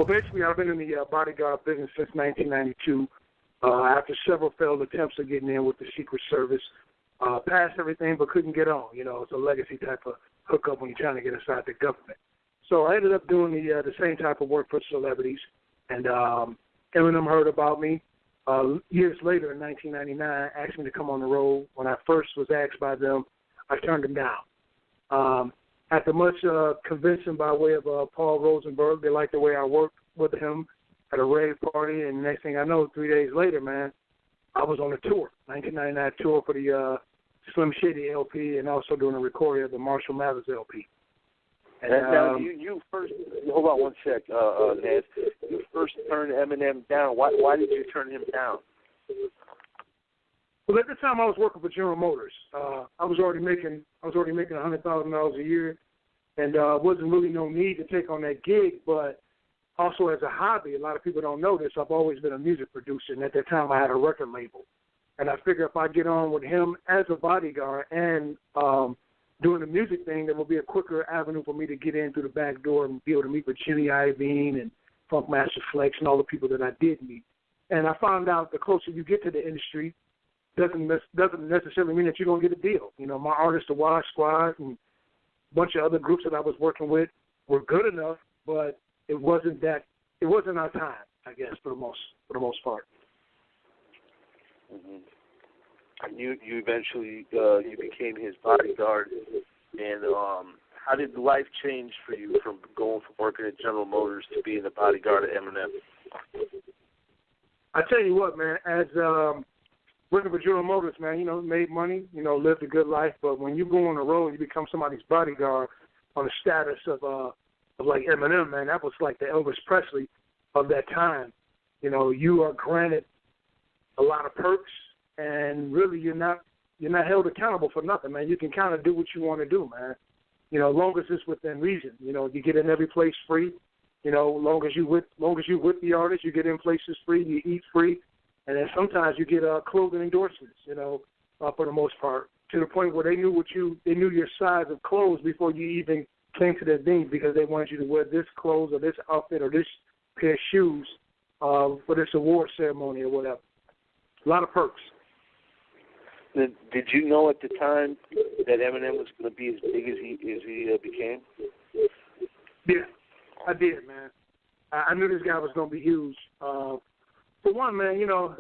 basically, I've been in the bodyguard business since 1992. After several failed attempts of getting in with the Secret Service, passed everything but couldn't get on. You know, it's a legacy type of hookup when you're trying to get inside the government. So I ended up doing the same type of work for celebrities, and Eminem heard about me. Years later, in 1999, asked me to come on the road. When I first was asked by them, I turned them down. After much convincing by way of Paul Rosenberg, they liked the way I worked with him at a rave party, and next thing I know, 3 days later, man, I was on a tour, 1999 tour for the Slim Shady LP, and also doing a recording of the Marshall Mathers LP. And now you first, hold on one sec, Naz. You first turned Eminem down. Why did you turn him down? Well, at the time I was working for General Motors. I was already making $100,000 a year, and wasn't really no need to take on that gig. But also as a hobby, a lot of people don't know this. I've always been a music producer, and at that time I had a record label. And I figured if I get on with him as a bodyguard and doing the music thing, there will be a quicker avenue for me to get in through the back door and be able to meet with Jimmy Iovine and Funkmaster Flex and all the people that I did meet. And I found out the closer you get to the industry, doesn't necessarily mean that you're going to get a deal. You know, my artists, the Wild Squad, and a bunch of other groups that I was working with were good enough, but it wasn't our time, I guess, for the most part. Mm-hmm. And you eventually you became his bodyguard, and how did life change for you from going from working at General Motors to being the bodyguard of Eminem? I tell you what, man, as working for General Motors, man, you know, made money, you know, lived a good life, but when you go on the road and you become somebody's bodyguard on the status of like Eminem, man, that was like the Elvis Presley of that time. You know, you are granted a lot of perks, and really you're not held accountable for nothing, man. You can kind of do what you want to do, man. You know, long as it's within reason. You know, you get in every place free. You know, long as you with the artist, you get in places free. You eat free, and then sometimes you get clothing endorsements. You know, for the most part, to the point where they knew your size of clothes before you even came to their thing, because they wanted you to wear this clothes or this outfit or this pair of shoes for this award ceremony or whatever. A lot of perks. Did you know at the time that Eminem was going to be as big as he became? Yeah, I did, man. I knew this guy was going to be huge. For one, man, you know,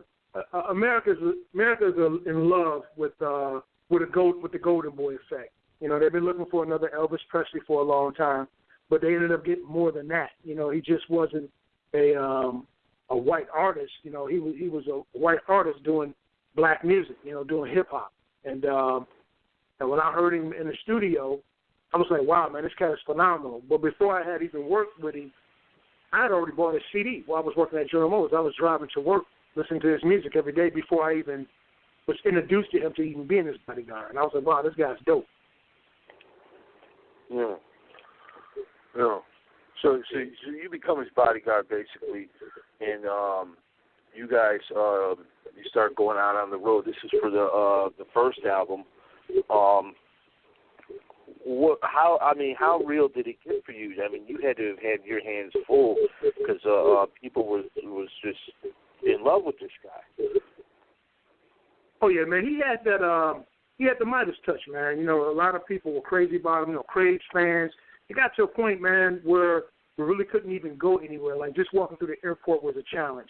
America's in love with the Golden Boy effect. You know, they've been looking for another Elvis Presley for a long time, but they ended up getting more than that. You know, he just wasn't a white artist. You know, he was a white artist doing black music, you know, doing hip-hop. And when I heard him in the studio, I was like, wow, man, this cat is phenomenal. But before I had even worked with him, I had already bought a CD while I was working at General Motors. I was driving to work, listening to his music every day before I even was introduced to him to even being his bodyguard. And I was like, wow, this guy's dope. Yeah. Yeah. So you become his bodyguard, basically, and you guys you start going out on the road. This is for the first album. How real did it get for you? I mean, you had to have had your hands full because people was just in love with this guy. Oh yeah, man. He had that. He had the Midas touch, man. You know, a lot of people were crazy about him. You know, Craig's fans. It got to a point, man, where we really couldn't even go anywhere. Like just walking through the airport was a challenge.